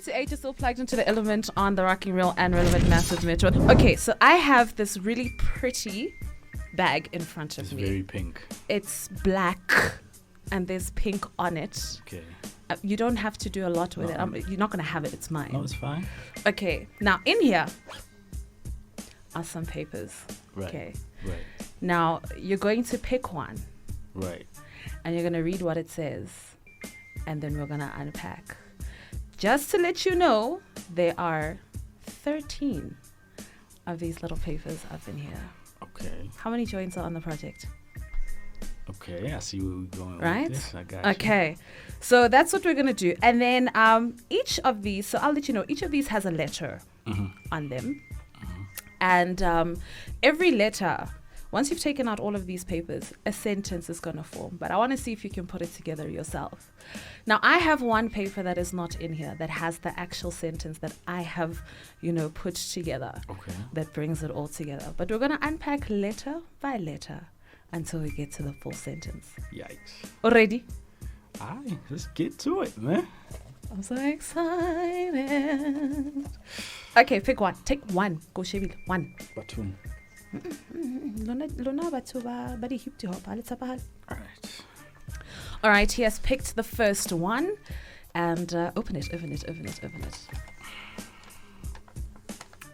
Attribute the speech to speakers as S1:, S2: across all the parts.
S1: to 8, you're still plugged into the element on the Rocking Real and Relevant Massive Metro. Okay, so I have this really pretty bag in front of me.
S2: It's very pink.
S1: It's black and there's pink on it.
S2: Okay.
S1: You don't have to do a lot with it. You're not going to have it. It's mine.
S2: No, it's fine.
S1: Okay, now in here are some papers.
S2: Right.
S1: Okay.
S2: Right.
S1: Now you're going to pick one.
S2: Right.
S1: And you're going to read what it says. And then we're going to unpack. Just to let you know, there are 13 of these little papers up in here.
S2: Okay.
S1: How many joints are on the project?
S2: Okay, I see where we're going
S1: Right?
S2: with this. I got
S1: Okay. So that's what we're going to do. And then each of these, so I'll let you know, each of these has a letter on them. And every letter, once you've taken out all of these papers, a sentence is going to form. But I want to see if you can put it together yourself. Now, I have one paper that is not in here that has the actual sentence that I have, put together.
S2: Okay.
S1: That brings it all together. But we're going to unpack letter by letter until we get to the full sentence.
S2: Yikes.
S1: Already?
S2: Aye, let's get to it, man.
S1: I'm so excited. Okay, pick one. Take one. Go Sheville. One.
S2: Batum.
S1: Lona batho ba di hip hop.
S2: All right.
S1: All right, he has picked the first one. And open it.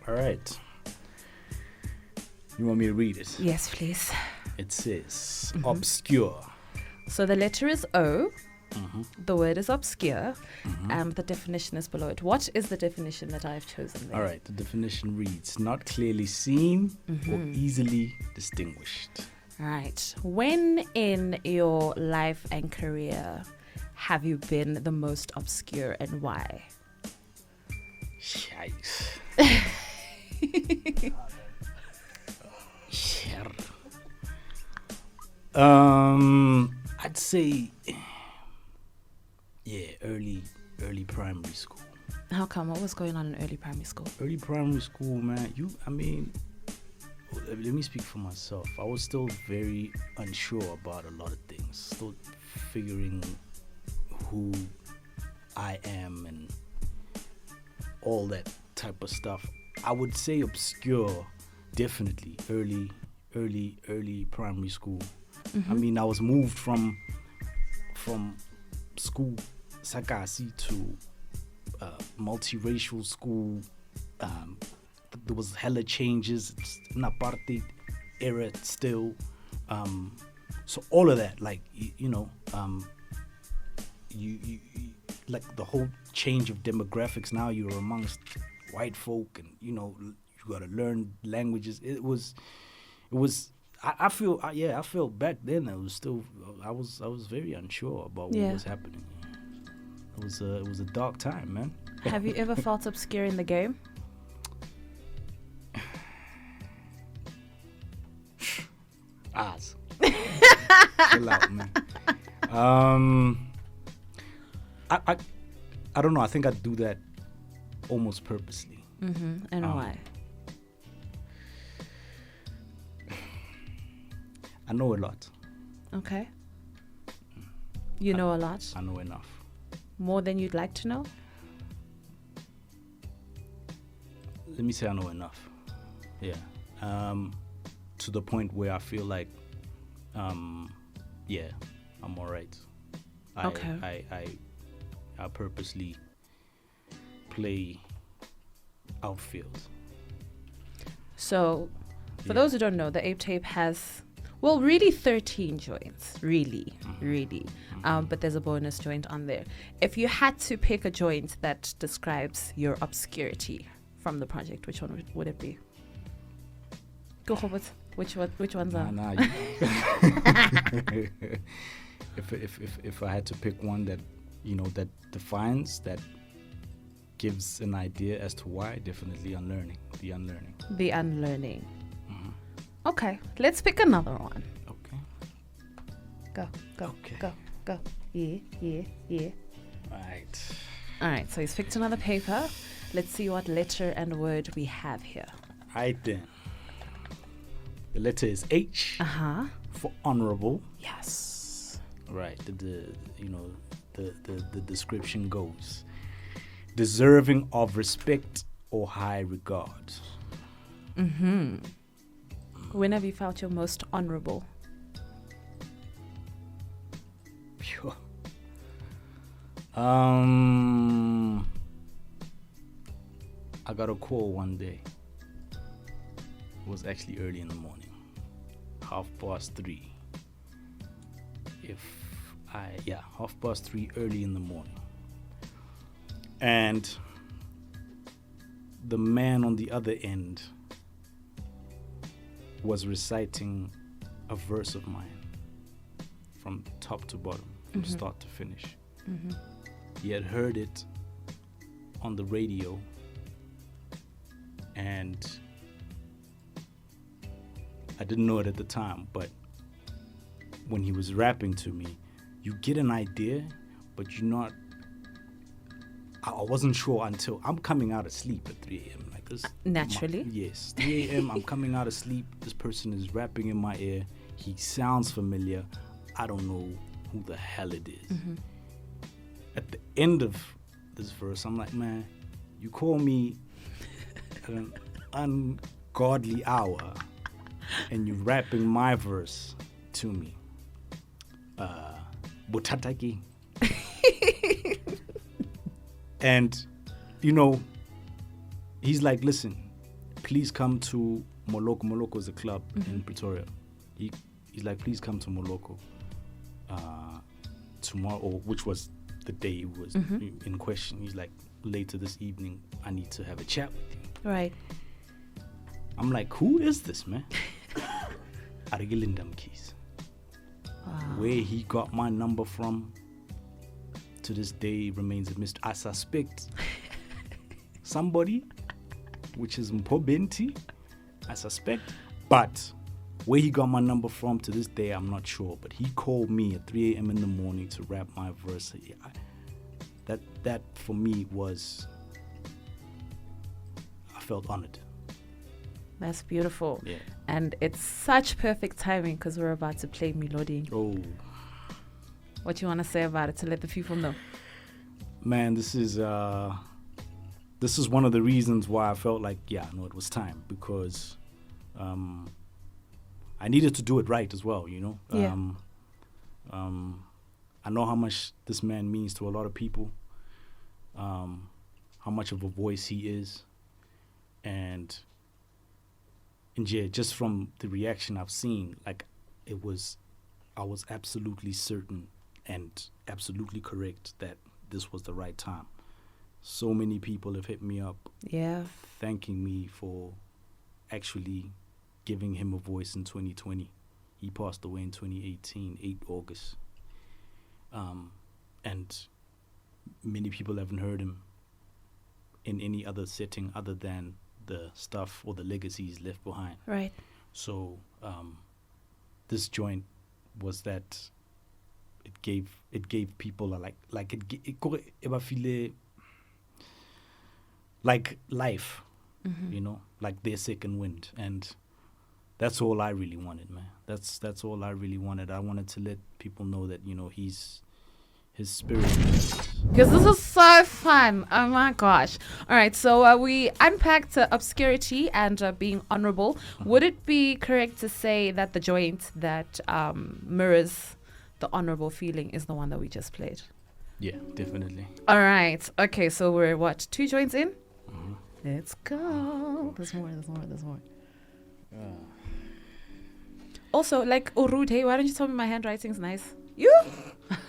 S2: All right. You want me to read it?
S1: Yes, please.
S2: It says obscure.
S1: So the letter is O. The word is obscure. The definition is below it. What is the definition that I've chosen there?
S2: All right. The definition reads not clearly seen or easily distinguished.
S1: Right. When in your life and career have you been the most obscure and why?
S2: Yikes. I'd say, early primary school.
S1: How come? What was going on in early primary school?
S2: Early primary school, man. Let me speak for myself. I was still very unsure about a lot of things. Still figuring who I am and all that type of stuff. I would say obscure, definitely. Early primary school. I was moved from school Sakasi to multiracial school. There was hella changes. It's an apartheid era still. So all of that, you like the whole change of demographics. Now you're amongst white folk, and you got to learn languages. It was. I feel back then I was very unsure about what was happening. It was a dark time, man.
S1: Have you ever felt obscure in the game?
S2: Chill out, man. I don't know. I think I do that almost purposely.
S1: And why?
S2: I know a lot.
S1: Okay. You know a lot?
S2: I know enough.
S1: More than you'd like to know?
S2: Let me say I know enough. Yeah. To the point where I feel like, I'm all right.
S1: Okay.
S2: I purposely play outfield.
S1: So, for those who don't know, the Ape Tape has, really 13 joints. Really. But there's a bonus joint on there. If you had to pick a joint that describes your obscurity from the project, which one would it be? Go Robert. Which ones are?
S2: Nah. If I had to pick one that that defines, that gives an idea as to why, definitely unlearning. The unlearning.
S1: The unlearning. Okay, let's pick another one.
S2: Okay.
S1: Go.
S2: Okay.
S1: Go. Yeah. All right, so he's picked another paper. Let's see what letter and word we have here.
S2: All right then. The letter is H. For honourable.
S1: Yes.
S2: Right. The description goes: deserving of respect or high regard.
S1: When have you felt your most honourable?
S2: Phew. I got a call one day. It was actually early in the morning, 3:30. 3:30 early in the morning. And the man on the other end was reciting a verse of mine from top to bottom, from start to finish. He had heard it on the radio, and I didn't know it at the time, but when he was rapping to me, you get an idea, but you're not. I wasn't sure until I'm coming out of sleep at 3 a.m. like this.
S1: Naturally.
S2: Yes, 3 a.m. I'm coming out of sleep. This person is rapping in my ear. He sounds familiar. I don't know who the hell it is. At the end of this verse, I'm like, man, you call me at an ungodly hour and you're rapping my verse to me. Botataki. And, he's like, listen, please come to Moloko. Moloko is a club in Pretoria. He's like, please come to Moloko tomorrow, which was the day it was in question. He's like, later this evening, I need to have a chat with you.
S1: Right.
S2: I'm like, who is this, man? Arigelinda Mkhize. Where he got my number from, to this day remains a mystery. I suspect somebody, which is Mpobenti, I suspect. But where he got my number from to this day, I'm not sure. But he called me at 3 a.m. in the morning to rap my verse. That for me was, I felt honored.
S1: That's beautiful.
S2: Yeah.
S1: And it's such perfect timing because we're about to play Melody.
S2: Oh.
S1: What you want to say about it to let the people know?
S2: Man, this is one of the reasons why I felt like, it was time, because I needed to do it right as well,
S1: Yeah.
S2: I know how much this man means to a lot of people, how much of a voice he is, and yeah, just from the reaction I've seen, like, I was absolutely certain and absolutely correct that this was the right time. So many people have hit me up, thanking me for actually giving him a voice in 2020. He passed away in 2018, 8 August. And many people haven't heard him in any other setting other than the stuff or the legacies left behind.
S1: Right.
S2: So this joint was that it gave people like life, like their second wind, and that's all I really wanted, man. That's all I really wanted. I wanted to let people know that his spirit.
S1: Because this is so fun. Oh my gosh. All right. So we unpacked Obscurity and being honourable. Would it be correct to say that the joint that mirrors the honourable feeling is the one that we just played?
S2: Yeah, definitely.
S1: All right. Okay. So we're 2 joints in? Let's go. There's more. Also, like, Urud, hey, why don't you tell me my handwriting's nice? You?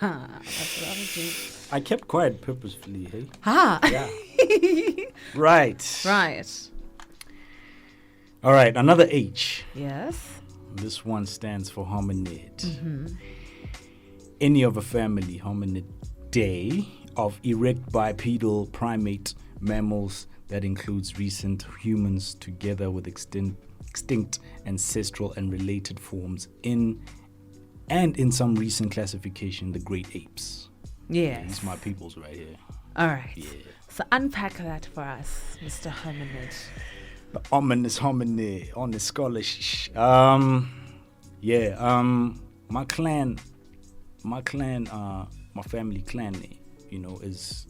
S1: That's what I would do.
S2: I kept quiet purposefully, hey?
S1: Yeah.
S2: Right. All right, another H.
S1: Yes.
S2: This one stands for Hominid. Any of a family hominid day of erect bipedal primate mammals that includes recent humans together with extinct ancestral and related forms in some recent classification, the great apes.
S1: Yes.
S2: These my peoples right here.
S1: All right.
S2: Yeah.
S1: So unpack that for us, Mr. Hominid.
S2: The ominous hominid on the scholarship. my family clan, is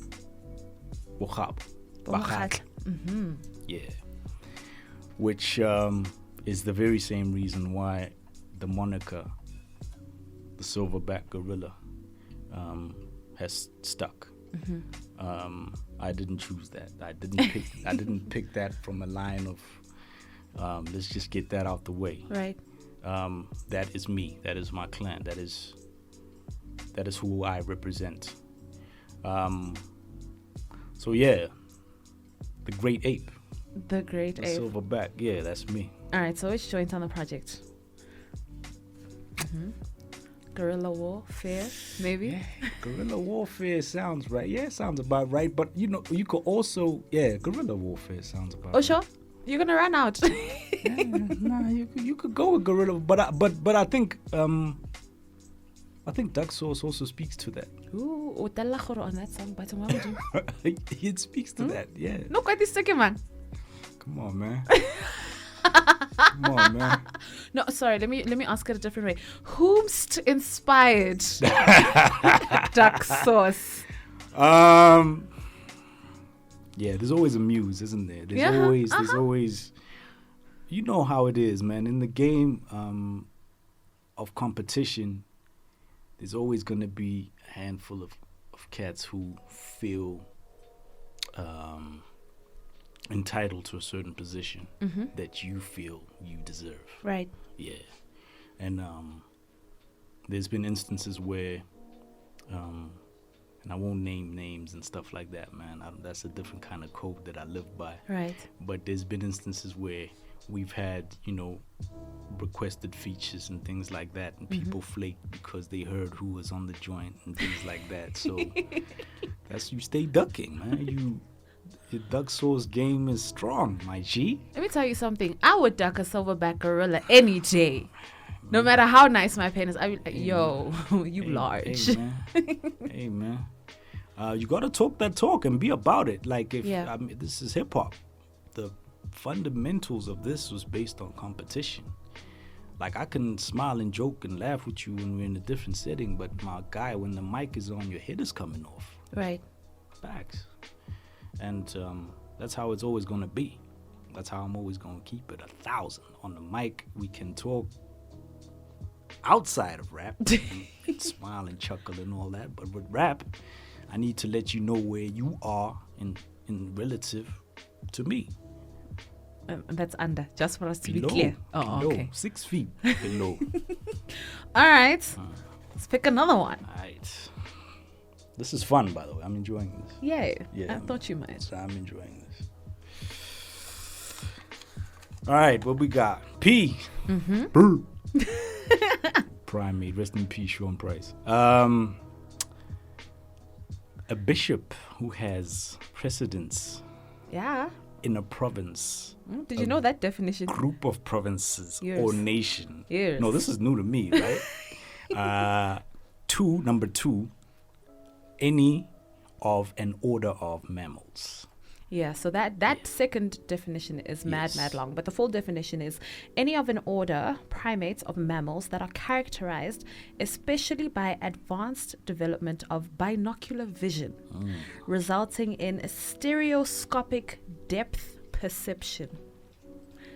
S2: Bochab.
S1: Mm-hmm.
S2: Yeah. Which is the very same reason why the moniker, the Silverback Gorilla, has stuck.
S1: Mm-hmm.
S2: I didn't choose that. I didn't pick that from a line of let's just get that out the way.
S1: Right.
S2: That is me. That is my clan. That is who I represent. So yeah, the great ape.
S1: The great
S2: The
S1: ape.
S2: Silverback. Yeah, that's me.
S1: All right. So which joint on the project? Mm-hmm. Guerrilla warfare, maybe.
S2: Yeah, guerrilla warfare sounds right. Yeah, it sounds about right. But you could also guerrilla warfare sounds about.
S1: Oh
S2: right.
S1: sure, you're gonna run out.
S2: Nah, you could go with guerrilla, but I think Duck Sauce also speaks to that.
S1: Ooh, utalla khoro on that song, but what would you?
S2: It speaks to that. Yeah.
S1: No, quite this second man.
S2: Come on, man. Come on, man.
S1: No, sorry. Let me ask it a different way. Whomst inspired Duck Sauce?
S2: Yeah, there's always a muse, isn't there?
S1: Yeah,
S2: There's always. You know how it is, man. In the game of competition, there's always gonna be a handful of cats who feel entitled to a certain position that you feel you deserve.
S1: Right.
S2: Yeah. And there's been instances where, and I won't name names and stuff like that, man. That's a different kind of code that I live by.
S1: Right.
S2: But there's been instances where we've had, requested features and things like that, and people flaked because they heard who was on the joint and things like that. So you stay ducking, man. Your Duck Sauce game is strong, my G.
S1: Let me tell you something. I would duck a Silverback Gorilla any day. No matter how nice my pen is, I would, yo, you large.
S2: Hey, man. Hey, man. You got to talk that talk and be about it. Like, this is hip hop. The fundamentals of this was based on competition. Like, I can smile and joke and laugh with you when we're in a different setting, but my guy, when the mic is on, your head is coming off.
S1: Right.
S2: Facts. And that's how it's always going to be. That's how I'm always going to keep it 1,000. On the mic, we can talk outside of rap, and smile and chuckle and all that. But with rap, I need to let you know where you are in relative to me.
S1: That's under, just for us to
S2: Below,
S1: be clear. Oh,
S2: below,
S1: okay.
S2: 6 feet below.
S1: All right. Let's pick another one.
S2: All right. This is fun, by the way. I'm enjoying this.
S1: Yeah.
S2: Yeah,
S1: I thought you might.
S2: I'm enjoying this. All right, what we got? P.
S1: Mm-hmm.
S2: Primate. Rest in peace, Sean Price. A bishop who has precedence
S1: Yeah.
S2: in a province.
S1: Did you know that definition?
S2: Group of provinces
S1: Yes.
S2: or nation.
S1: Yes.
S2: No, this is new to me, right? Number two, any of an order of mammals.
S1: Yeah, so that second definition is mad long, but the full definition is any of an order, primates of mammals that are characterized especially by advanced development of binocular vision, resulting in a stereoscopic depth perception,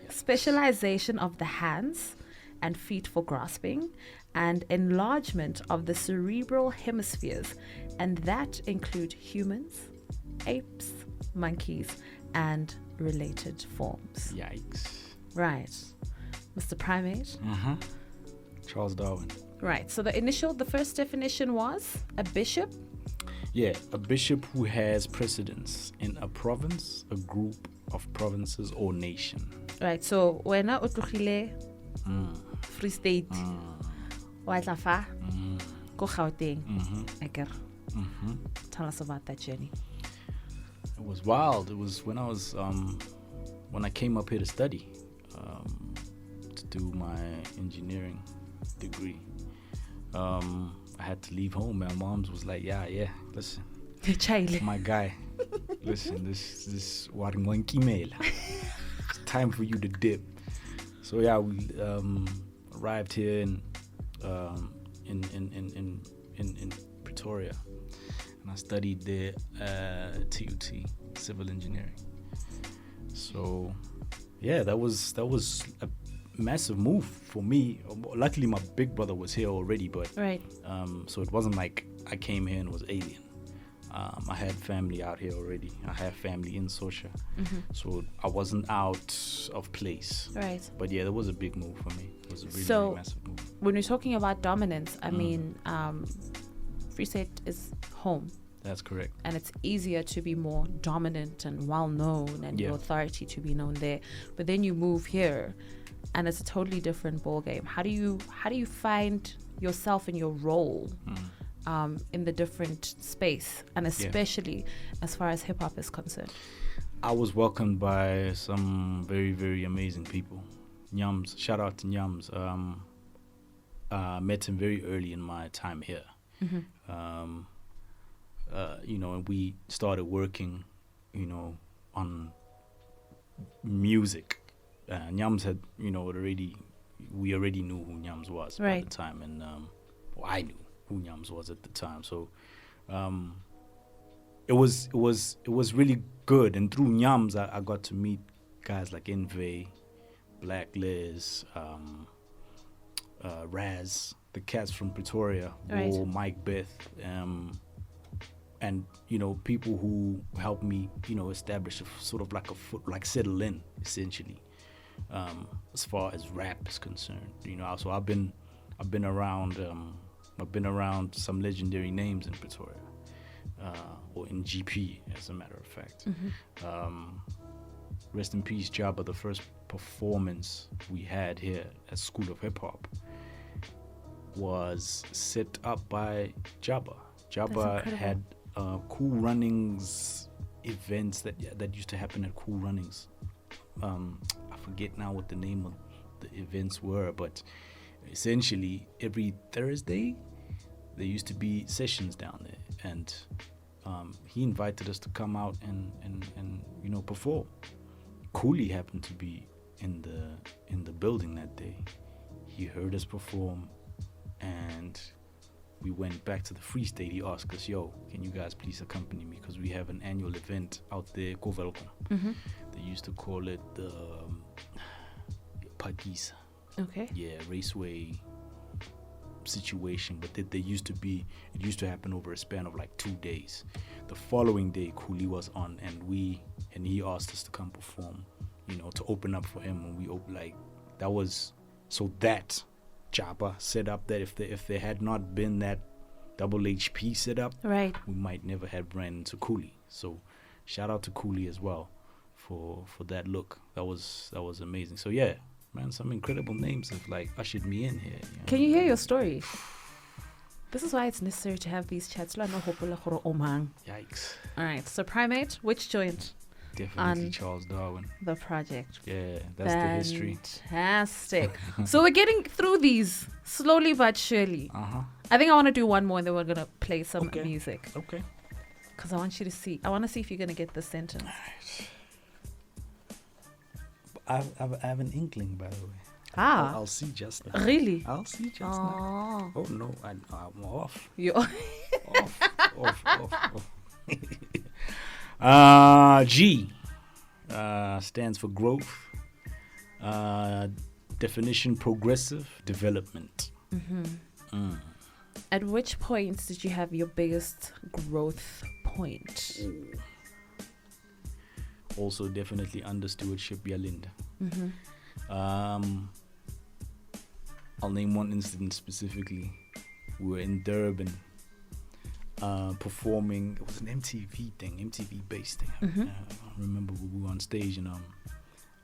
S1: specialization of the hands and feet for grasping, and enlargement of the cerebral hemispheres, and that include humans, apes, monkeys, and related forms.
S2: Yikes.
S1: Right. Mr. Primate?
S2: Charles Darwin.
S1: Right. So the first definition was a bishop?
S2: Yeah, a bishop who has precedence in a province, a group of provinces, or nation.
S1: Right. So wena utlogile Free State. Wa tla fa ko Gauteng. Ekere. Tell us about that journey.
S2: It was wild. It was when I was when I came up here to study to do my engineering degree. I had to leave home. My mom's was like, yeah, listen, my guy, listen, this waringwanki mail. It's time for you to dip. So yeah, we arrived here in Pretoria. and I studied there TUT, civil engineering. So, yeah, that was a massive move for me. Luckily, my big brother was here already, but
S1: Right.
S2: so it wasn't like I came here and was alien. I had family out here already. I have family in Sosha, so I wasn't out of place.
S1: Right.
S2: But yeah, that was a big move for me. It was a really,
S1: So,
S2: really massive move.
S1: When you're talking about dominance, I mean, Free State is home.
S2: That's correct.
S1: And it's easier to be more dominant and well known, and
S2: Yeah.
S1: your authority to be known there. But then you move here, and it's a totally different ball game. How do you find yourself in your role in the different space, and especially as far as hip hop is concerned?
S2: I was welcomed by some very, very amazing people. Nyams, shout out to Nyams. Met him very early in my time here. And we started working, on music. Nyams had, we already knew who Nyams was
S1: Right.
S2: at the time, and I knew who Nyams was at the time. So it was really good, and through Nyams I got to meet guys like Envy, Black Liz, Raz, the cats from Pretoria,
S1: Right.
S2: War, Mike Beth, and people who helped me establish a sort of like a foot, like settle in essentially, as far as rap is concerned. So I've been around some legendary names in Pretoria, or in GP, as a matter of fact. Rest in peace, Jabba. The first performance we had here at School of Hip Hop was set up by Jabba. Jabba had Cool Runnings events that used to happen at Cool Runnings. I forget now what the name of the events were, but essentially every Thursday there used to be sessions down there, and he invited us to come out and perform. Cooley happened to be in the building that day. He heard us perform, and we went back to the Free State. He asked us, "Yo, can you guys please accompany me? Because we have an annual event out there, Kovelko. They used to call it the Pakisa.
S1: Okay.
S2: Yeah, raceway situation. But it used to happen over a span of like 2 days. The following day, Cooley was on, and he asked us to come perform, to open up for him. And we that was so that Jabba set up that if there had not been that double HP set up,
S1: Right.
S2: we might never have ran into Cooley. So shout out to Cooley as well for that look. That was amazing. So yeah, man, some incredible names have ushered me in here.
S1: Can you hear your story? This is why it's necessary to have these chats.
S2: Yikes.
S1: All right. So Primate, which joint?
S2: Definitely Charles Darwin.
S1: The project.
S2: Yeah, that's the history.
S1: Fantastic. So we're getting through these slowly but surely. I think I want to do one more, and then we're going to play some music.
S2: Okay.
S1: Because I want to see if you're going to get the sentence.
S2: I have an inkling, by the way. I'll see just now.
S1: Really?
S2: I'll see just now. Oh no, I'm off.
S1: You're
S2: off. G stands for growth. Definition: progressive development.
S1: At which point did you have your biggest growth point?
S2: Ooh. Also, definitely under stewardship, Yalinda. I'll name one incident specifically. We were in Durban performing. It was an MTV based thing. I remember we were on stage, and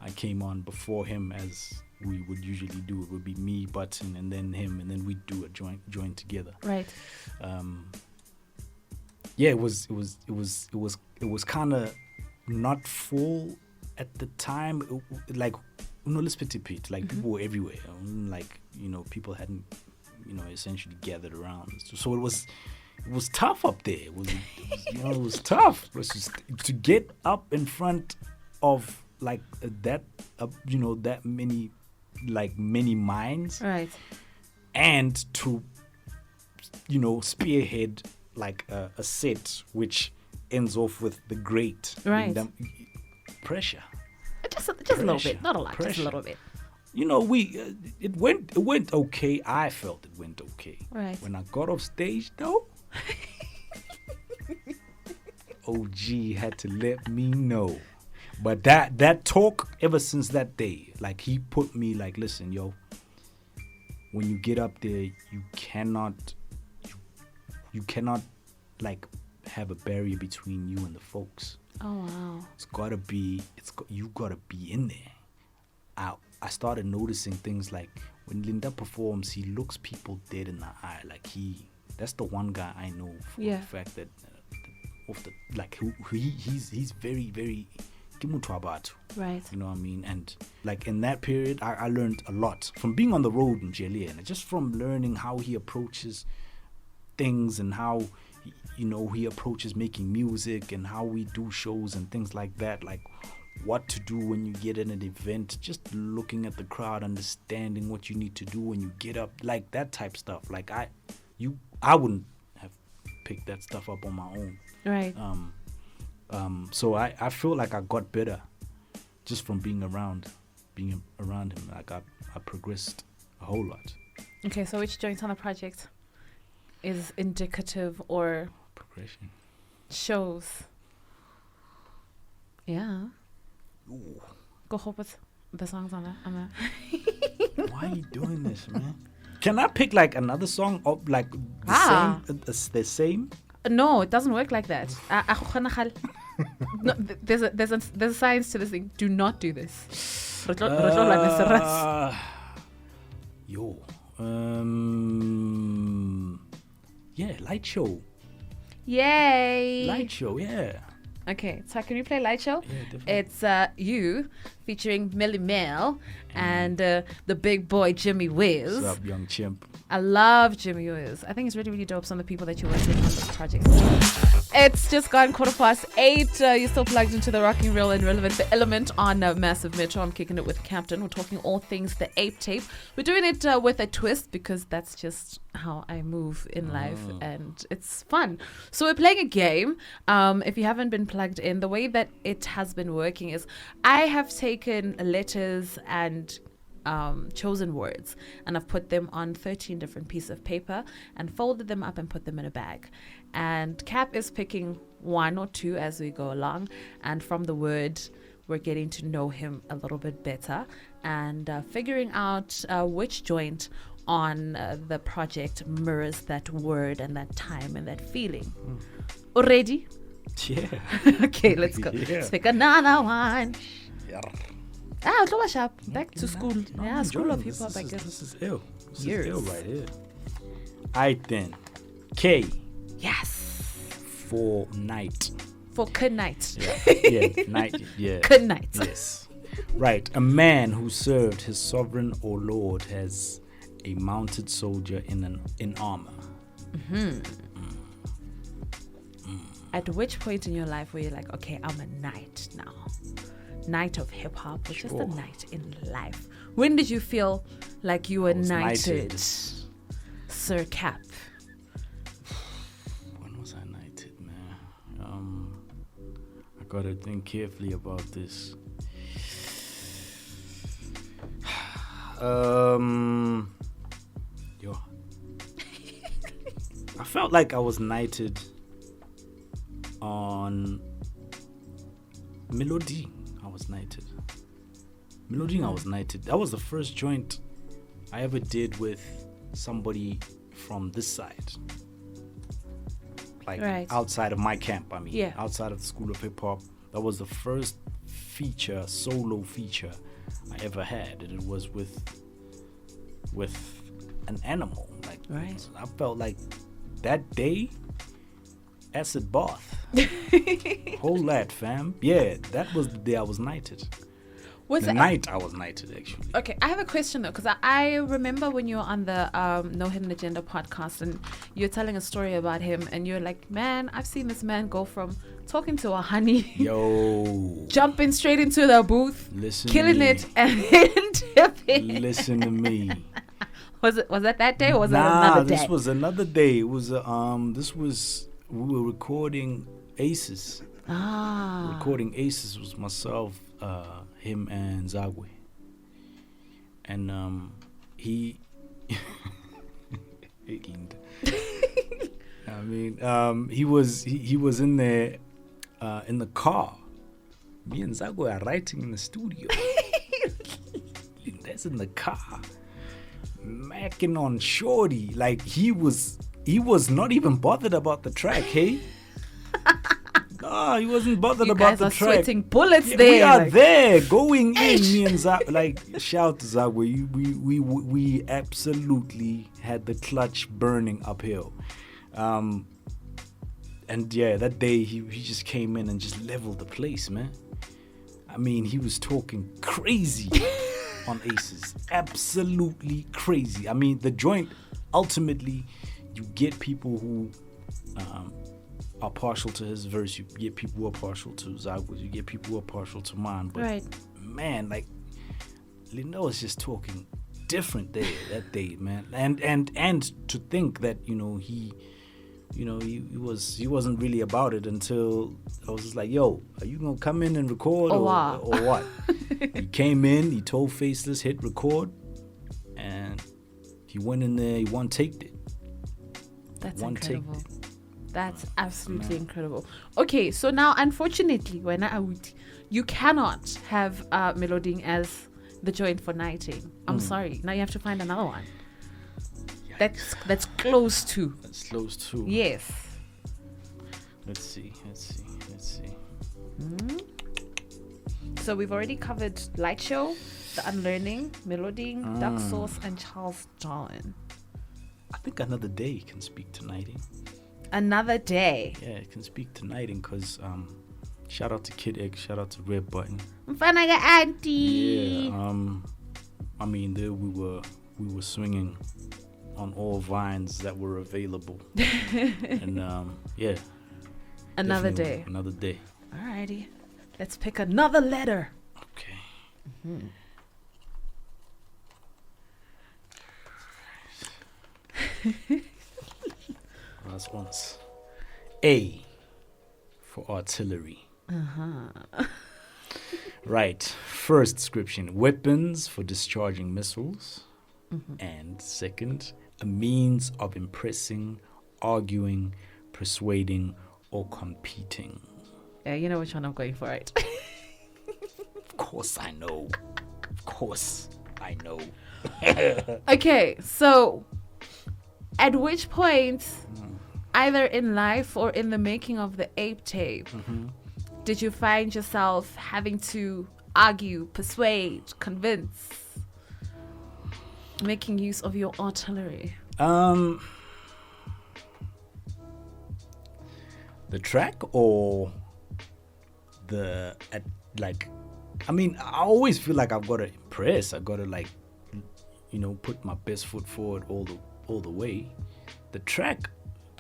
S2: I came on before him, as we would usually do. It would be me, Button, and then him, and then we'd do a joint together.
S1: Right.
S2: Yeah, it was kind of not full at the time. Let's pit. People were everywhere. People hadn't, essentially gathered around. So it was tough up there. It was tough. It was just to get up in front of that many minds,
S1: Right.
S2: and to spearhead like a set which ends off with the great.
S1: Right.
S2: Pressure.
S1: Just a little bit, not a lot, just a little bit.
S2: You know, it went okay. I felt it went okay.
S1: Right.
S2: When I got off stage, though, OG had to let me know. But that talk, ever since that day, like he put me like, listen, yo, when you get up there, you cannot like have a barrier between you and the folks.
S1: Oh wow.
S2: You gotta be in there. I started noticing things like when Linda performs, he looks people dead in the eye. Like that's the one guy I know for the fact that he's very, very
S1: right.
S2: You know what I mean? And like in that period, I learned a lot from being on the road in Jelly, and just from learning how he approaches things and how he approaches making music and how we do shows and things like that. Like what to do when you get in an event, just looking at the crowd, understanding what you need to do when you get up, like that type stuff. Like I wouldn't have picked that stuff up on my own.
S1: Right.
S2: So I feel like I got better just from being around him. Like I progressed a whole lot.
S1: Okay, so which joint on the project is indicative or
S2: progression
S1: shows? Yeah.
S2: Ooh.
S1: Go hope with the songs on it.
S2: Why are you doing this, man? Can I pick like another song of like the same?
S1: No, it doesn't work like that. No, there's a science to this thing. Do not do this.
S2: Light show.
S1: Yay!
S2: Light show, yeah.
S1: Okay, so can we play Light Show?
S2: Yeah, definitely.
S1: It's you featuring Millie Mel and the big boy Jimmy Wiz.
S2: What's up, young chimp?
S1: I love Jimmy Wiz. I think it's really, really dope. Some of the people that you work with on this project. It's just gone 8:15. You're still plugged into the Rocking Real and Relevant, the Element on Massive Metro. I'm kicking it with Captain. We're talking all things the Ape Tape. We're doing it with a twist because that's just how I move in life, and it's fun. So we're playing a game. If you haven't been plugged in, the way that it has been working is I have taken letters and chosen words, and I've put them on 13 different pieces of paper and folded them up and put them in a bag. And Cap is picking one or two as we go along, and from the word we're getting to know him a little bit better and figuring out which joint on the project mirrors that word and that time and that feeling. Already?
S2: Yeah.
S1: Okay, let's go.
S2: Yeah.
S1: Let's pick another one.
S2: Yeah.
S1: Back to school.
S2: No,
S1: School of hip hop, I guess.
S2: This is ill. This
S1: Years.
S2: is ill right here. Aight then. K.
S1: Yes.
S2: For night.
S1: For good night.
S2: Yeah, night. Yeah.
S1: Good night.
S2: Yes. Right. A man who served his sovereign or lord as a mounted soldier in armor.
S1: At which point in your life were you like, okay, I'm a knight now? Knight of hip hop, or just a knight in life? When did you feel like you were knighted, Sir Cap?
S2: When was I knighted, man? I gotta think carefully about this. I felt like I was knighted on Melody. I was knighted. That was the first joint I ever did with somebody from this side. Like outside of my camp, outside of the School of Hip Hop. That was the first solo feature I ever had, and it was with an animal. I felt like that day, acid bath. Whole lot, fam. Yeah, that was the day I was knighted. Night I was knighted, actually.
S1: Okay, I have a question though, because I remember when you were on the No Hidden Agenda podcast and you're telling a story about him, and you're like, man, I've seen this man go from talking to a honey, jumping straight into the booth, killing it, and dipping.
S2: Listen to me.
S1: Was that day or was that another day?
S2: This was another day. It was we were recording Aces. Recording Aces was myself, him and Zagwe. And he I mean, he was in there in the car. Me and Zagwe are writing in the studio. That's in the car. Macking on Shorty. Like he was not even bothered about the track, hey? No, he wasn't bothered about the track. You guys are
S1: sweating bullets there.
S2: We are there, going in. Me and Zagwe, like, shout to Zagwe. We absolutely had the clutch burning uphill. And yeah, that day he just came in and just leveled the place, man. I mean, he was talking crazy on Aces. Absolutely crazy. I mean, the joint, ultimately, you get people who are partial to his verse. You get people who are partial to Zagwe's. You get people who are partial to mine. But
S1: right.
S2: Man, like, Lino was just talking different there that day, man. And to think that, he wasn't really about it until I was just like, yo, are you gonna come in and record or what? He came in, he told Faceless hit record, and he went in there, he one-taked it.
S1: That's incredible. That's absolutely incredible. Okay, so now unfortunately, you cannot have Meloding as the joint for nighting. I'm sorry. Now you have to find another one. That's close to.
S2: That's close to.
S1: Yes.
S2: Let's see.
S1: So we've already covered Light Show, The Unlearning, Meloding, Dark Source, and Charles Darwin.
S2: I think Another Day can speak to nighting.
S1: Another Day.
S2: Yeah, it can speak to nighting because shout out to Kid Egg, shout out to Red Button.
S1: Mfanaga auntie.
S2: Yeah. I mean, there we were swinging on all vines that were available. And yeah.
S1: Another Day.
S2: Another Day.
S1: Alrighty. Let's pick another letter.
S2: Okay. Last ones. A for artillery. Right. First description: weapons for discharging missiles. And second, a means of impressing, arguing, persuading, or competing.
S1: Yeah, you know which one I'm going for, right?
S2: Of course I know.
S1: Okay, so at which point, either in life or in the making of the Ape Tape, did you find yourself having to argue, persuade, convince, making use of your artillery?
S2: The track or I always feel like I've got to impress. I've got to put my best foot forward all the way. The track,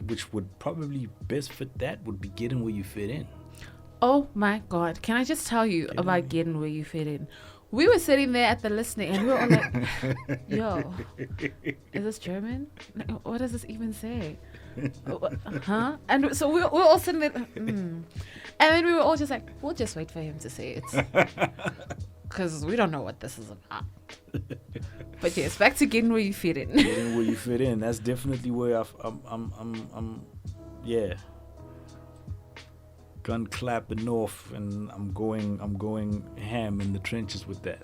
S2: which would probably best fit that, would be Getting Where You Fit In.
S1: Oh my God. Can I just tell you about Getting Where You Fit In? We were sitting there at the listening and we were all like, yo, is this German? What does this even say? Huh? And so we were all sitting there, And then we were all just like, we'll just wait for him to say it. Because we don't know what this is about. But yes, back to Getting Where You Fit In.
S2: Getting Where You Fit In. That's definitely where I'm yeah. Gun clapping off, and I'm going ham in the trenches with that,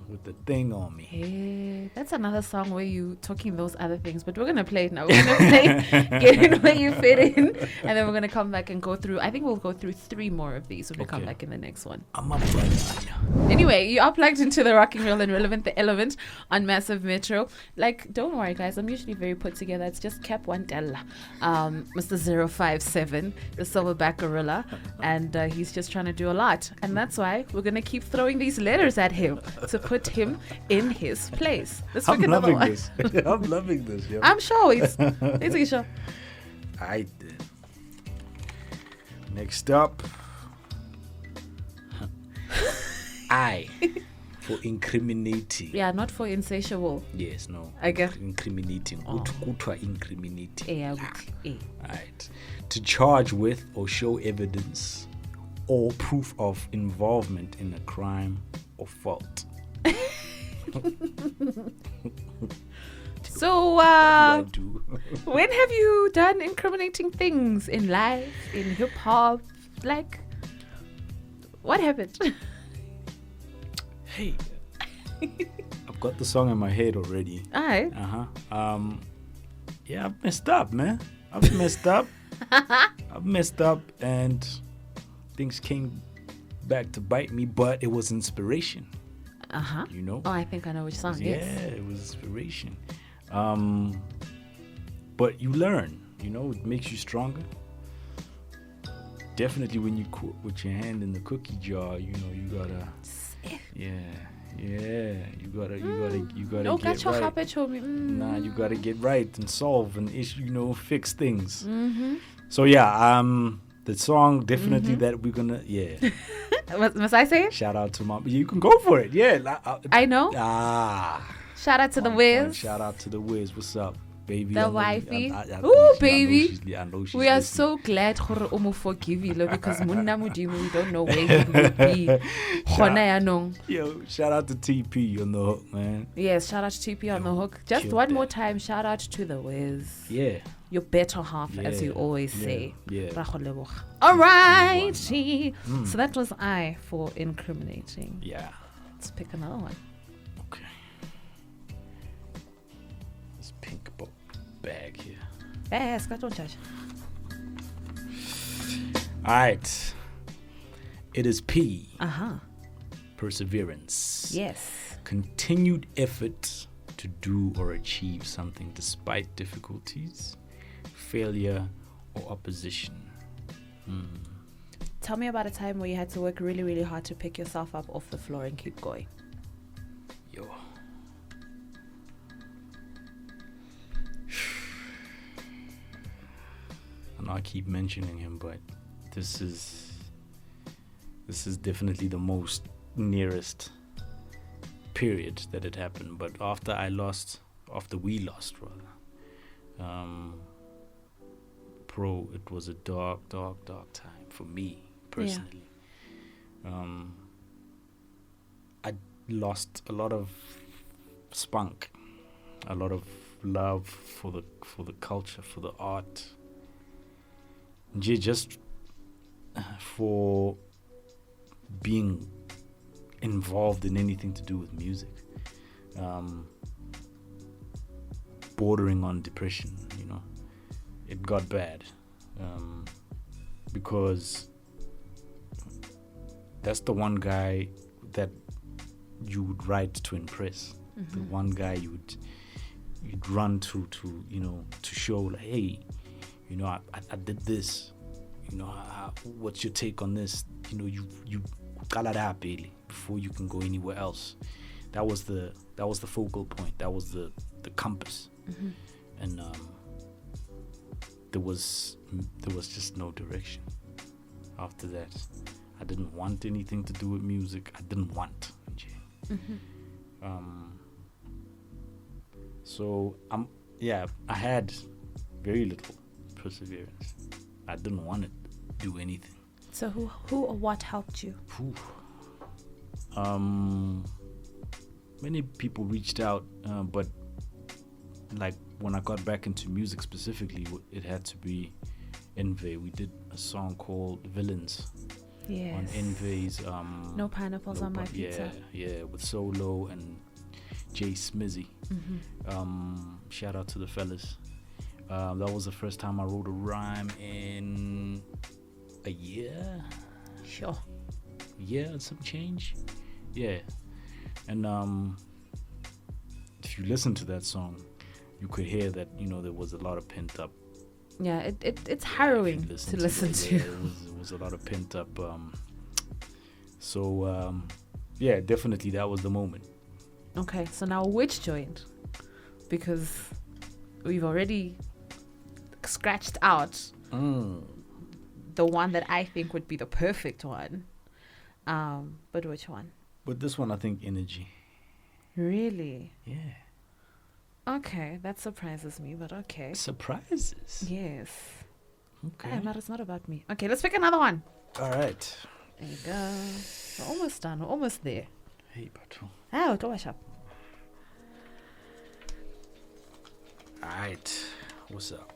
S2: with the thing on me.
S1: Hey, that's another song where you talking those other things, but we're gonna play it now. We're gonna play Getting Where You Fit In, and then we're gonna come back and go through. I think we'll go through 3 more of these when we come back in the next one.
S2: I'm up right now.
S1: Anyway, you are plugged into the Rocking Real and Relevant, the Element on Massive Metro. Like, don't worry, guys. I'm usually very put together. It's just Cap Wandela, Mr. 057, the Silverback Gorilla, and he's just trying to do a lot. And that's why we're going to keep throwing these letters at him to put him in his place. Let's pick another one.
S2: This. I'm loving this. Yeah.
S1: I'm sure. It's a show.
S2: I did. Next up, I For incriminating.
S1: Yeah, not for insatiable.
S2: Yes, no.
S1: Okay.
S2: Incriminating. Kutwa incriminating.
S1: Yeah.
S2: Right. To charge with or show evidence or proof of involvement in a crime or fault.
S1: So,
S2: What do I do?
S1: when have you done incriminating things in life, in hip hop? Like, what happened?
S2: Hey, I've got the song in my head already.
S1: Alright.
S2: Yeah, I've messed up, man. I've messed up. I've messed up, and things came back to bite me. But it was inspiration. You know.
S1: Oh, I think I know which song.
S2: Yeah,
S1: Yes.
S2: it was inspiration. But you learn. You know, it makes you stronger. Definitely, when you cook with your hand in the cookie jar, you know, you gotta. Yeah, you gotta get right. Nah, you gotta get right and solve an issue, you know, fix things. So yeah, the song definitely that we're gonna
S1: Must I say it?
S2: shout out to mom. You can go for it. Yeah,
S1: I know. Shout out to the Wiz.
S2: Shout out to the Wiz. What's up, baby?
S1: The wifey.
S2: I
S1: Ooh, baby.
S2: I know she's
S1: We are
S2: listening.
S1: so glad gore o mo forgivile because Munna Mudimu, we don't know where he would be. Gona yanong.
S2: Yo, shout out to TP on the hook, man.
S1: Yes, shout out to TP on the hook. Just
S2: killed
S1: one
S2: that.
S1: more time, shout out to the Wiz.
S2: Yeah.
S1: Your better half, as you
S2: Yeah,
S1: always
S2: yeah,
S1: say.
S2: yeah.
S1: All right. So that was I for incriminating.
S2: Yeah.
S1: Let's pick another one.
S2: Okay. This pink bag here.
S1: Yes, don't judge.
S2: All right. It is P. Perseverance.
S1: Yes.
S2: Continued effort to do or achieve something despite difficulties, failure, or opposition.
S1: Tell me about a time where you had to work really, really hard to pick yourself up off the floor and keep going.
S2: Yo. I know I keep mentioning him, but this is definitely the most nearest period that it happened. But after we lost it was a dark time for me personally. I lost a lot of spunk, a lot of love for the culture, for the art, just for being involved in anything to do with music, bordering on depression. You know, it got bad because that's the one guy that you would write to impress, the one guy you'd run to you know, to show like, hey, you know, I did this, you know, what's your take on this? You know, you call that really before you can go anywhere else. That was the focal point. That was the compass. And there was just no direction after that. I didn't want anything to do with music. I didn't want. So I had very little perseverance. I didn't want to do anything.
S1: So who or what helped you?
S2: Many people reached out, but like when I got back into music specifically, it had to be Envy. We did a song called Villains.
S1: Yes.
S2: On Envy's
S1: No pineapples on my pizza.
S2: Yeah, with Solo and Jay Smizzy. Shout out to the fellas. That was the first time I wrote a rhyme in a year.
S1: Sure.
S2: Yeah, and some change. Yeah. And if you listen to that song, you could hear that, you know, there was a lot of pent up.
S1: Yeah, it's harrowing to listen to.
S2: Yeah, it was a lot of pent up. Yeah, definitely that was the moment.
S1: Okay, so now which joint? Because we've already scratched out the one that I think would be the perfect one. But which one?
S2: But this one, I think energy.
S1: Really?
S2: Yeah.
S1: Okay, that surprises me, but okay.
S2: Surprises.
S1: Yes.
S2: Okay.
S1: But it's not about me. Okay, let's pick another one.
S2: All right.
S1: There you go. We're almost done. We're almost there.
S2: Hey, Batu.
S1: Oh, don't wash up.
S2: All right. What's up?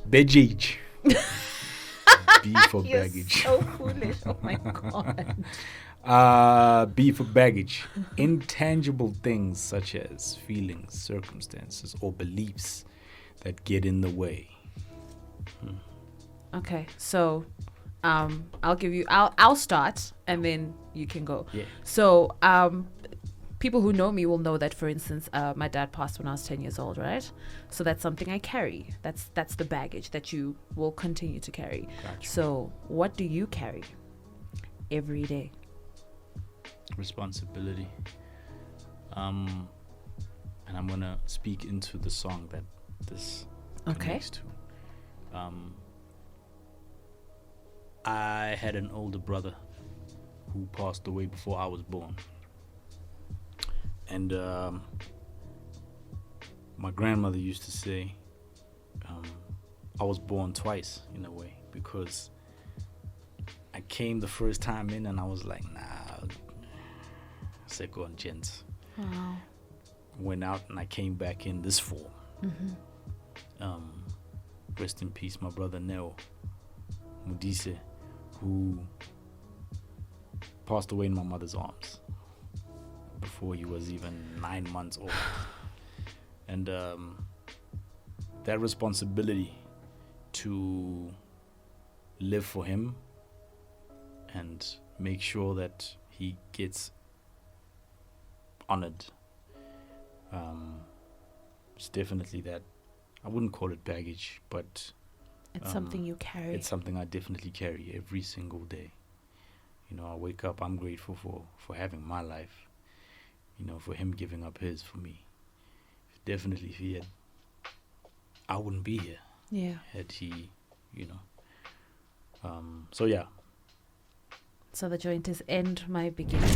S2: Baggage. B for
S1: You're
S2: baggage.
S1: so foolish. Oh my god.
S2: B for baggage. Intangible things such as feelings, circumstances, or beliefs that get in the way.
S1: Okay, so I'll start and then you can go.
S2: Yeah.
S1: So people who know me will know that, for instance, my dad passed when I was 10 years old, right? So that's something I carry. That's the baggage that you will continue to carry.
S2: Gotcha.
S1: So what do you carry every day?
S2: Responsibility. And I'm gonna speak into the song that this connects to. I had an older brother who passed away before I was born, and my grandmother used to say I was born twice in a way, because I came the first time in and I was like, nah, second chance.
S1: Wow.
S2: Went out and I came back in this form. Rest in peace, my brother Neo Mkhize, who passed away in my mother's arms before he was even 9 months old. And that responsibility to live for him and make sure that he gets honored, it's definitely that. I wouldn't call it baggage, but
S1: It's something you carry.
S2: it's something I definitely carry every single day. You know, I wake up, I'm grateful for having my life, you know, for him giving up his for me. Definitely, if he had, I wouldn't be here.
S1: Yeah.
S2: Had he, you know. So yeah.
S1: So the joint is end my beginning.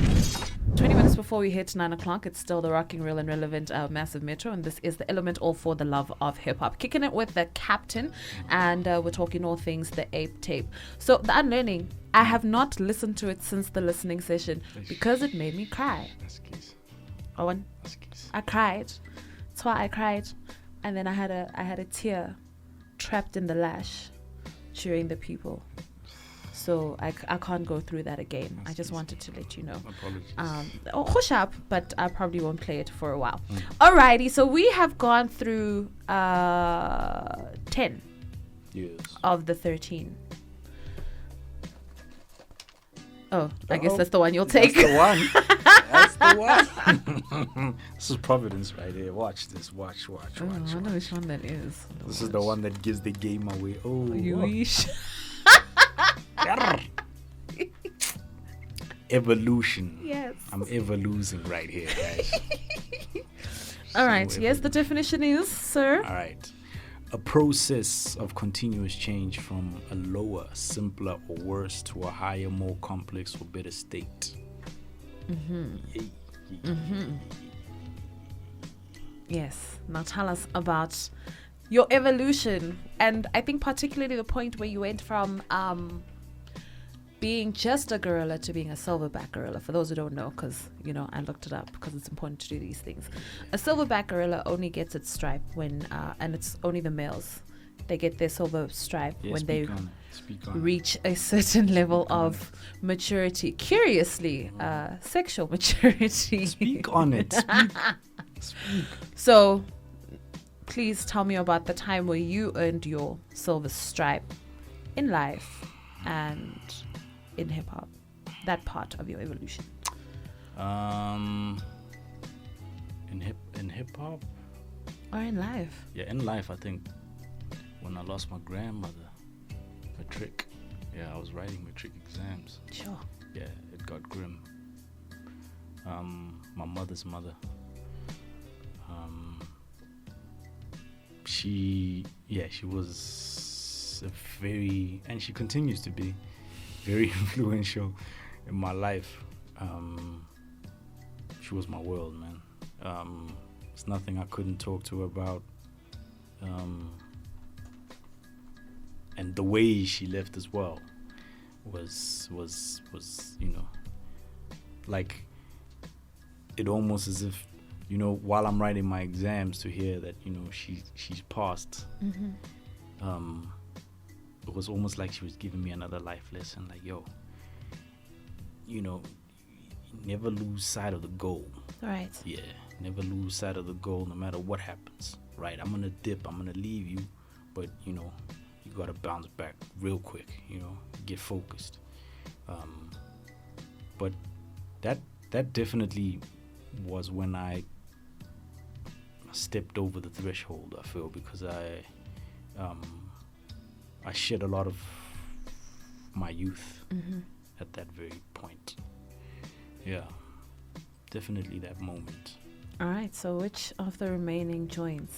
S1: 20 minutes before we hit 9 o'clock, it's still the rocking, real and relevant Massive Metro, and this is the Element, all for the love of hip-hop. Kicking it with the captain, and we're talking all things the Ape Tape. So the unlearning, I have not listened to it since the listening session because it made me cry. I cried. That's why I cried, and then I had a tear trapped in the lash cheering the people. So I can't go through that again. I just wanted to let you know.
S2: Apologies.
S1: Hush up, but I probably won't play it for a while. Alrighty, so we have gone through 10 of the 13. Oh, I guess that's the one you'll take.
S2: That's the one. That's the one. This is Providence right here. Watch this. Watch.
S1: I know which one that is.
S2: This is the one that gives the game away. Oh, evolution.
S1: Yes.
S2: I'm evoluting right here, guys.
S1: All right. Yes, the definition is, sir.
S2: All right. A process of continuous change from a lower, simpler, or worse to a higher, more complex or better state.
S1: Yes. Now tell us about your evolution, and I think particularly the point where you went from being just a gorilla to being a silverback gorilla. For those who don't know, because I looked it up because it's important to do these things. A silverback gorilla only gets its stripe when, and it's only the males, they get their silver stripe when they reach a certain level of maturity. Curiously, sexual maturity.
S2: Speak on it. Speak.
S1: So, please tell me about the time where you earned your silver stripe in life and in hip hop, that part of your evolution.
S2: In hip hop
S1: or in life?
S2: Yeah, in life, I think when I lost my grandmother, matric. Yeah, I was writing matric exams.
S1: Sure.
S2: Yeah, it got grim. My mother's mother. She was a very, and she continues to be very influential in my life. She was my world, man. There's nothing I couldn't talk to her about. And the way she left as well was like, it almost as if, while I'm writing my exams, to hear that she's passed. It was almost like she was giving me another life lesson, like, yo, never lose sight of the goal.
S1: Right.
S2: Yeah, never lose sight of the goal, no matter what happens. Right, I'm gonna dip, I'm gonna leave you, but you gotta bounce back real quick. Get focused. But that definitely was when I stepped over the threshold, I feel, because I shed a lot of my youth at that very point. Yeah, definitely that moment.
S1: All right, so which of the remaining joints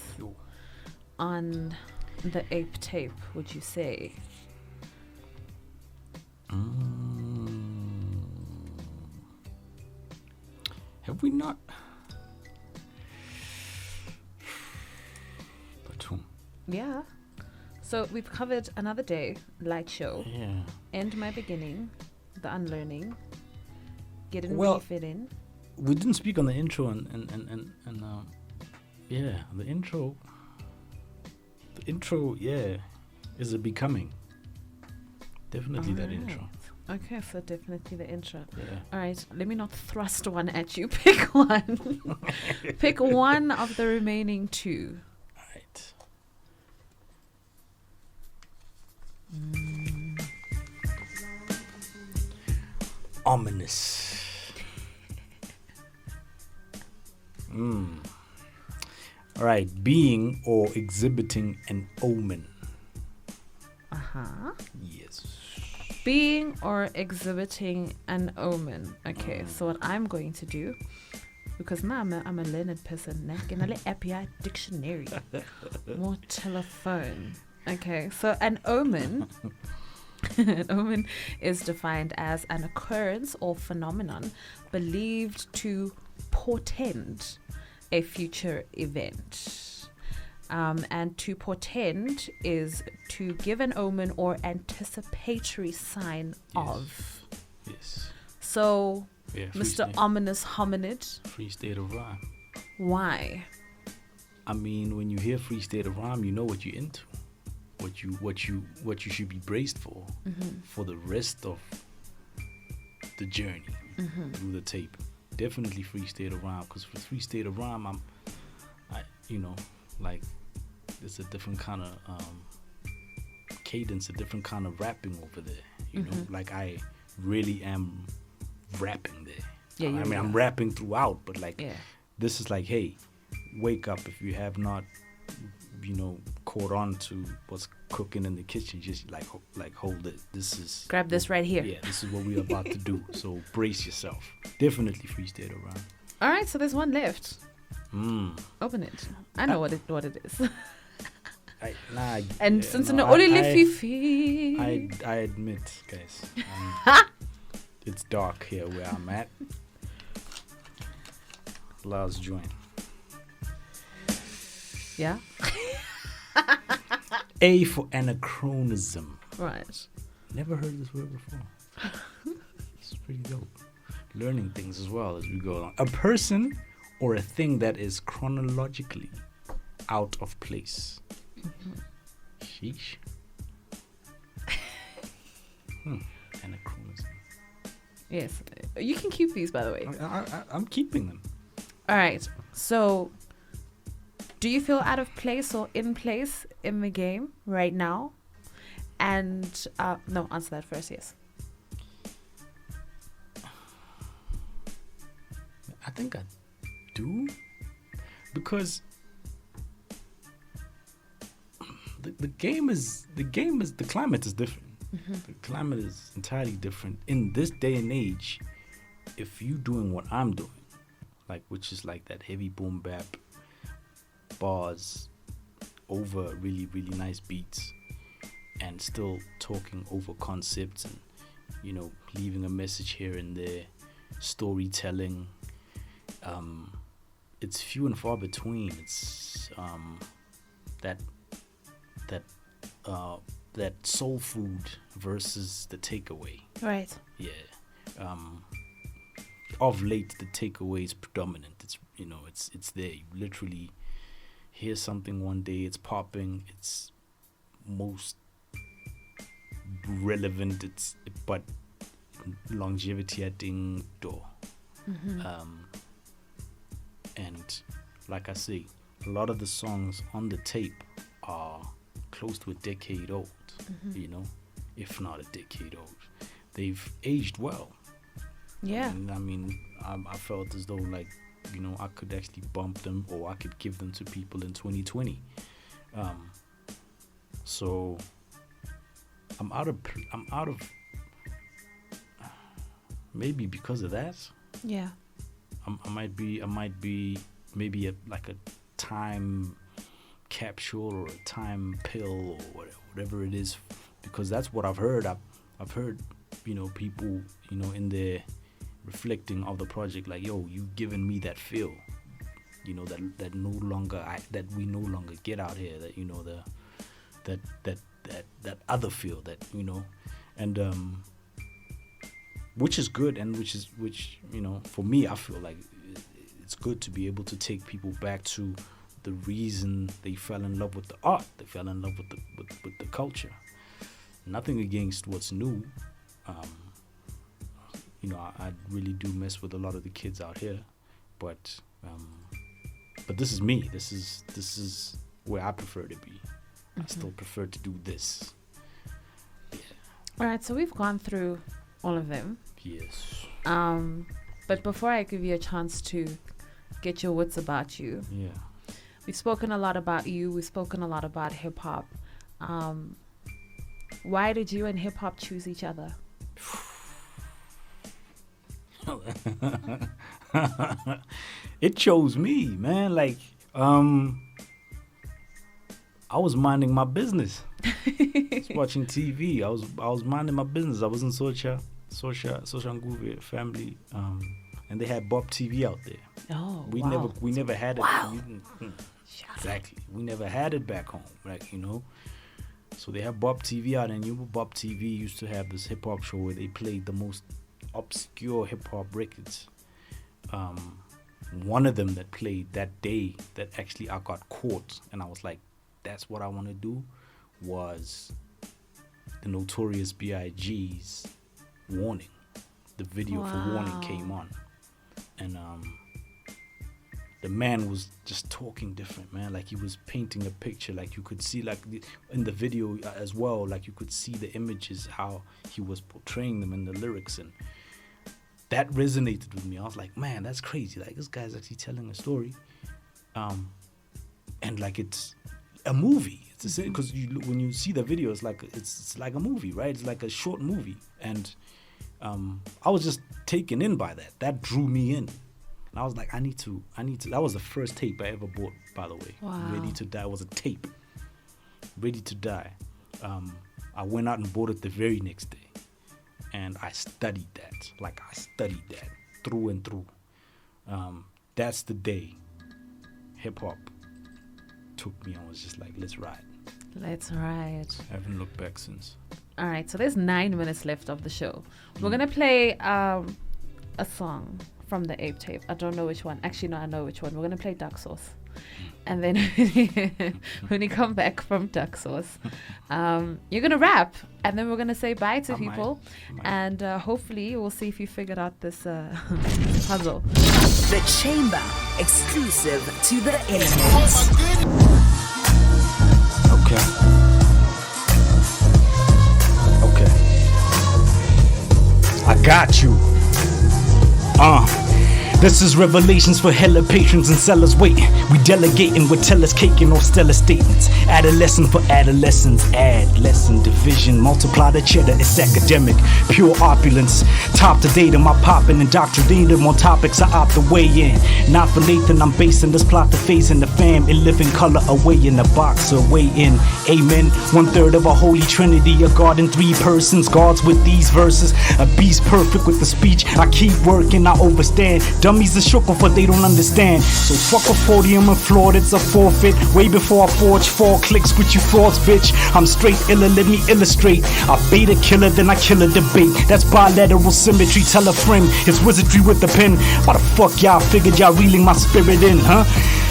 S1: on the Ape Tape would you say?
S2: Have we not? But whom?
S1: Yeah. So we've covered Another Day, Light Show, End My Beginning, The Unlearning, Getting Ready Fit In.
S2: We didn't speak on the intro and the intro. The intro, is a becoming. Definitely that intro.
S1: Okay, so definitely the intro.
S2: Yeah.
S1: All right, let me not thrust one at you. Pick one. Pick one of the remaining two.
S2: All right. Ominous. All right, being or exhibiting an omen. Yes.
S1: Being or exhibiting an omen. Okay, so what I'm going to do, because now I'm a learned person, dictionary, more telephone. Okay, so an omen. An omen is defined as an occurrence or phenomenon believed to portend a future event. And to portend is to give an omen or anticipatory sign of.
S2: Yes.
S1: So, Mr.
S2: State.
S1: Ominous Hominid.
S2: Free state of rhyme.
S1: Why?
S2: I mean, when you hear free state of rhyme, you know what you're into. What you should be braced for the rest of the journey through the tape. Definitely free state of rhyme, because for free state of rhyme, it's a different kind of cadence, a different kind of rapping over there. You know, like I really am rapping there.
S1: Yeah,
S2: I mean, I'm rapping throughout, but this is like, hey, wake up if you have not, caught on to what's cooking in the kitchen. Just like hold it. This is
S1: grab this right here.
S2: Yeah, this is what we're about to do. So brace yourself. Definitely free state of rhyme.
S1: All right, so there's one left. Open it. I know what it is. Since
S2: I admit, guys, it's dark here where I'm at. Last joint.
S1: Yeah.
S2: A for anachronism.
S1: Right.
S2: Never heard this word before. It's pretty dope. Learning things as well as we go along. A person or a thing that is chronologically out of place. Sheesh. Anachronism.
S1: Yes. You can keep these, by the way.
S2: I'm keeping them.
S1: All right. So, do you feel out of place or in place in the game right now? And, no, answer that first, yes.
S2: I think I do. Because the climate is different. The climate is entirely different. In this day and age, if you doing what I'm doing, which is like that heavy boom bap, bars over really, really nice beats, and still talking over concepts and leaving a message here and there, storytelling. It's few and far between. It's that soul food versus the takeaway.
S1: Right.
S2: Yeah. Of late, the takeaway is predominant. It's there. You literally hear something one day, it's popping, it's most relevant. But longevity at ding door. And like I say, a lot of the songs on the tape are close to a decade old, if not a decade old. They've aged well.
S1: Yeah.
S2: I felt as though I could actually bump them, or I could give them to people in 2020. So I'm out of maybe because of that.
S1: Yeah.
S2: I might be maybe a time capsule or a time pill or whatever it is, because that's what I've heard. I've heard people in there reflecting of the project, like, yo, you giving me that feel, that no longer that we no longer get out here, that that other feel that and which is good, and which for me, I feel like it's good to be able to take people back to the reason they fell in love with the art, they fell in love with the culture. Nothing against what's new. I really do mess with a lot of the kids out here, but this is me. This is where I prefer to be. I still prefer to do this. Yeah.
S1: All right, so we've gone through all of them.
S2: Yes.
S1: But before I give you a chance to get your wits about you,
S2: yeah,
S1: we've spoken a lot about you. We've spoken a lot about hip hop. Why did you and hip hop choose each other?
S2: It chose me, man. I was minding my business. I was watching TV. I was minding my business. I was in Social Nguve family, and they had Bob TV out there.
S1: Oh,
S2: we never had it.
S1: Wow.
S2: Exactly. We never had it back home, So they have Bob TV out, and Bob TV used to have this hip hop show where they played the most obscure hip hop records. One of them that played that day that actually I got caught, and I was like, that's what I want to do, was the Notorious B.I.G.'s Warning. The video for Warning came on, and the man was just talking different, man. Like he was painting a picture, like you could see, in the video as well, like you could see the images, how he was portraying them in the lyrics, and that resonated with me. I was like, man, that's crazy. Like this guy's actually telling a story, and like it's a movie. It's the same, because when you see the video, it's like a movie, right? It's like a short movie, and I was just taken in by that. That drew me in. And I was like, I need to. That was the first tape I ever bought, by the way.
S1: Wow.
S2: Ready to Die was a tape. Ready to Die. I went out and bought it the very next day. And I studied that. Through and through. That's the day hip-hop took me. I was just like, let's ride.
S1: Let's ride.
S2: I haven't looked back since.
S1: All right, so there's 9 minutes left of the show. We're going to play a song from the Ape Tape. I don't know which one. Actually, no, I know which one. We're going to play Duck Sauce. And then when you come back from Duck Sauce, you're going to rap. And then we're going to say bye to people. And hopefully we'll see if you figured out this puzzle.
S3: The Chamber, exclusive to the internet.
S2: Okay. I got you. This is revelations for hella patrons and sellers waiting. We delegating with tellers caking or stellar statements. Adolescent for adolescents, add lesson division. Multiply the cheddar, it's academic. Pure opulence. Top to date, I'm popping indoctrinated on topics I opt the way in. Not for Nathan, I'm basing this plot to phase in the fam in living color away in the box away in. Amen. 1/3 of a holy trinity, a God in 3 persons. Gods with these verses, a beast perfect with the speech. I keep working, I overstand. Dummies are shook off what they don't understand. So fuck a podium and floor, it's a forfeit. Way before I forge 4 clicks with you frauds, bitch. I'm straight illa, let me illustrate. I bait a killer, then I kill a debate. That's bilateral symmetry, tell a friend. It's wizardry with the pen. Why the fuck y'all figured y'all reeling my spirit in, huh?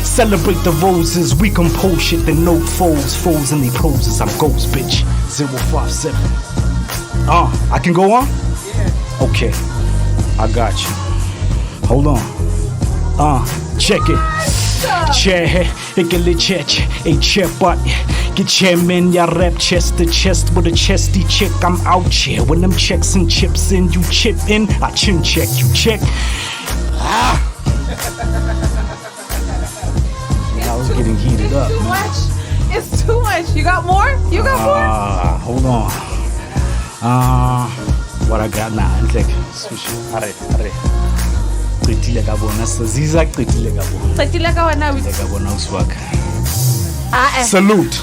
S2: Celebrate the roses, we compose shit, then no foes in they poses. I'm ghost, bitch. 057. I can go on? Yeah. Okay, I got you. Hold on. Check it. Chair, ikele chech, a chair butt. Get chairman, ya rap chest to chest with a chesty chick. I'm out here. When them checks and chips in, you chip in. I chin check, you check. I was getting heated up,
S1: too
S2: man.
S1: much. It's too much. You got more? You got more?
S2: Hold on. What I got now? Like, are. Qetile ka bona Azizzar qetile ka bona.
S1: Qetile ka wena.
S2: Qetile ka bona uswaka.
S1: Ah.
S2: Salute.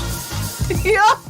S1: Yo.